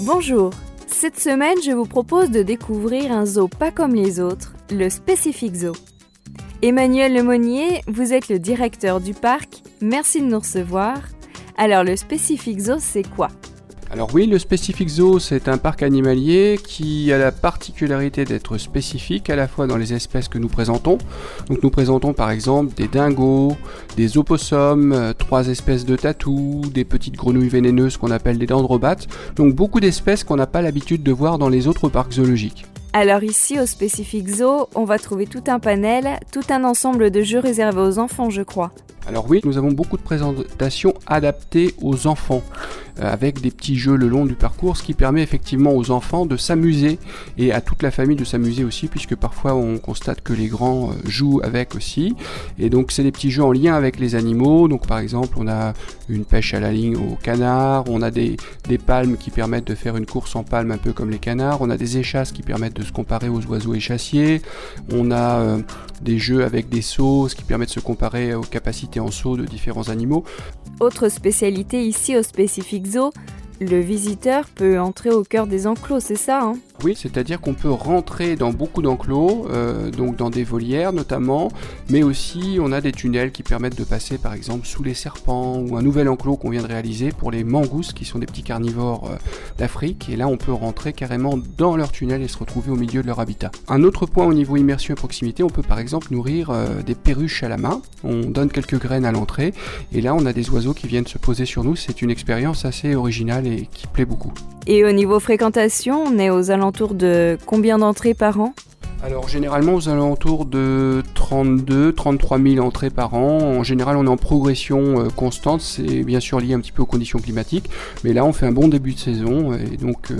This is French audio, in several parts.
Bonjour, cette semaine je vous propose de découvrir un zoo pas comme les autres, le Specific Zoo. Emmanuel Lemonnier, vous êtes le directeur du parc, merci de nous recevoir. Alors le Specific Zoo c'est quoi ? Alors oui, le Specific Zoo, c'est un parc animalier qui a la particularité d'être spécifique à la fois dans les espèces que nous présentons. Donc nous présentons par exemple des dingos, des opossums, 3 espèces de tatous, des petites grenouilles vénéneuses qu'on appelle des dendrobates. Donc beaucoup d'espèces qu'on n'a pas l'habitude de voir dans les autres parcs zoologiques. Alors ici au Specific Zoo, on va trouver tout un panel, tout un ensemble de jeux réservés aux enfants je crois. Alors oui, nous avons beaucoup de présentations adaptées aux enfants, avec des petits jeux le long du parcours, ce qui permet effectivement aux enfants de s'amuser et à toute la famille de s'amuser aussi, puisque parfois on constate que les grands jouent avec aussi. Et donc c'est des petits jeux en lien avec les animaux, donc par exemple on a une pêche à la ligne au canard, on a des palmes qui permettent de faire une course en palme un peu comme les canards, on a des échasses qui permettent de se comparer aux oiseaux échassiers, on a des jeux avec des sauts, ce qui permet de se comparer aux capacités en saut de différents animaux. Autre spécialité ici au Specific Zoo, le visiteur peut entrer au cœur des enclos, c'est ça hein ? Oui, c'est-à-dire qu'on peut rentrer dans beaucoup d'enclos, donc dans des volières notamment, mais aussi on a des tunnels qui permettent de passer par exemple sous les serpents, ou un nouvel enclos qu'on vient de réaliser pour les mangoustes qui sont des petits carnivores d'Afrique, et là on peut rentrer carrément dans leur tunnel et se retrouver au milieu de leur habitat. Un autre point au niveau immersion et proximité, on peut par exemple nourrir des perruches à la main, on donne quelques graines à l'entrée, et là on a des oiseaux qui viennent se poser sur nous, c'est une expérience assez originale et qui plaît beaucoup. Et au niveau fréquentation, on est aux alentours de combien d'entrées par an ? Alors généralement aux alentours de 33 000 entrées par an. En général on est en progression constante, c'est bien sûr lié un petit peu aux conditions climatiques, mais là on fait un bon début de saison et donc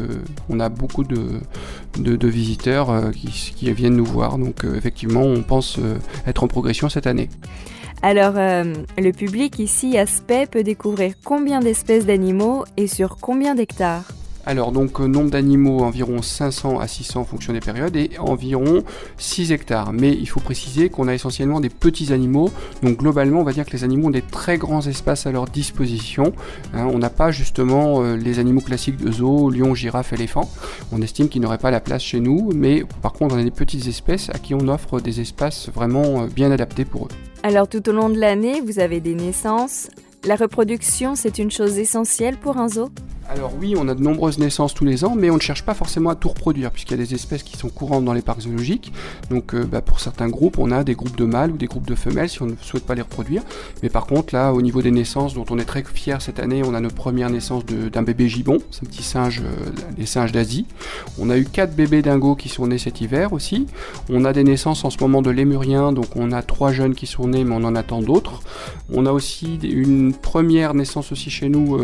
on a beaucoup de visiteurs qui viennent nous voir, donc effectivement on pense être en progression cette année. Alors, le public ici à Spey peut découvrir combien d'espèces d'animaux et sur combien d'hectares ? Alors donc nombre d'animaux environ 500 à 600 en fonction des périodes et environ 6 hectares. Mais il faut préciser qu'on a essentiellement des petits animaux, donc globalement on va dire que les animaux ont des très grands espaces à leur disposition. On n'a pas justement les animaux classiques de zoo, lion, girafe, éléphant. On estime qu'ils n'auraient pas la place chez nous, mais par contre on a des petites espèces à qui on offre des espaces vraiment bien adaptés pour eux. Alors tout au long de l'année, vous avez des naissances. La reproduction, c'est une chose essentielle pour un zoo ? Alors oui, on a de nombreuses naissances tous les ans, mais on ne cherche pas forcément à tout reproduire, puisqu'il y a des espèces qui sont courantes dans les parcs zoologiques. Donc pour certains groupes, on a des groupes de mâles ou des groupes de femelles si on ne souhaite pas les reproduire. Mais par contre, là, au niveau des naissances, dont on est très fiers cette année, on a notre première naissance d'un bébé gibbon, c'est un petit singe, les singes d'Asie. On a eu 4 bébés dingos qui sont nés cet hiver aussi. On a des naissances en ce moment de lémuriens, donc on a 3 jeunes qui sont nés, mais on en attend d'autres. On a aussi une première naissance aussi chez nous,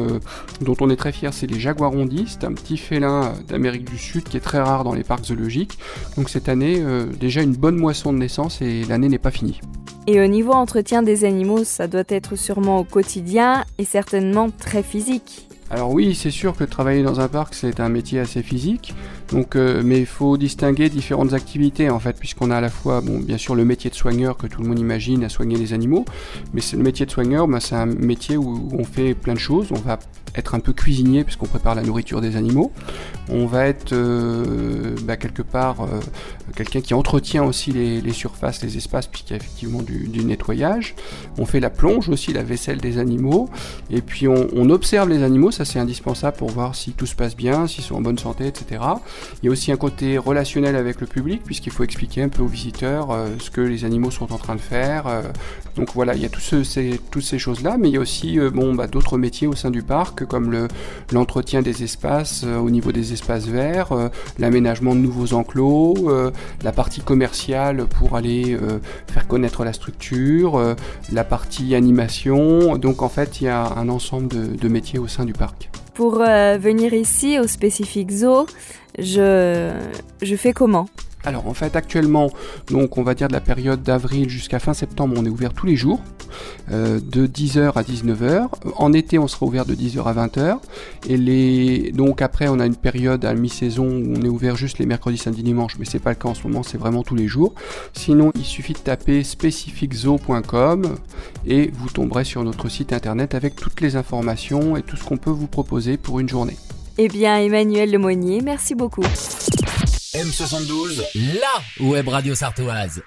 dont on est très fiers, c'est les jaguarondis, c'est un petit félin d'Amérique du Sud qui est très rare dans les parcs zoologiques. Donc cette année, déjà une bonne moisson de naissance et l'année n'est pas finie. Et au niveau entretien des animaux, ça doit être sûrement au quotidien et certainement très physique. Alors oui, c'est sûr que travailler dans un parc, c'est un métier assez physique, donc, mais il faut distinguer différentes activités en fait, puisqu'on a à la fois, bien sûr le métier de soigneur que tout le monde imagine à soigner les animaux, mais le métier de soigneur, c'est un métier où on fait plein de choses. On va être un peu cuisinier puisqu'on prépare la nourriture des animaux, on va être quelque part quelqu'un qui entretient aussi les surfaces, les espaces, puisqu'il y a effectivement du nettoyage, on fait la plonge aussi, la vaisselle des animaux, et puis on observe les animaux, ça c'est indispensable pour voir si tout se passe bien, s'ils sont en bonne santé, etc. Il y a aussi un côté relationnel avec le public, puisqu'il faut expliquer un peu aux visiteurs ce que les animaux sont en train de faire. Donc voilà, il y a toutes ces choses-là, mais il y a aussi d'autres métiers au sein du parc, comme l'entretien des espaces au niveau des espaces verts, l'aménagement de nouveaux enclos, la partie commerciale pour aller faire connaître la structure, la partie animation. Donc en fait, il y a un ensemble de métiers au sein du parc. Pour venir ici au Specific Zoo, je fais comment ? Alors en fait actuellement, donc on va dire de la période d'avril jusqu'à fin septembre, on est ouvert tous les jours, de 10h à 19h. En été, on sera ouvert de 10h à 20h. Et donc après, on a une période à mi-saison où on est ouvert juste les mercredis, samedis, dimanches, mais c'est pas le cas en ce moment, c'est vraiment tous les jours. Sinon, il suffit de taper specificzoo.com et vous tomberez sur notre site internet avec toutes les informations et tout ce qu'on peut vous proposer pour une journée. Eh bien, Emmanuel Lemonnier, merci beaucoup. M72, la web radio sartoise.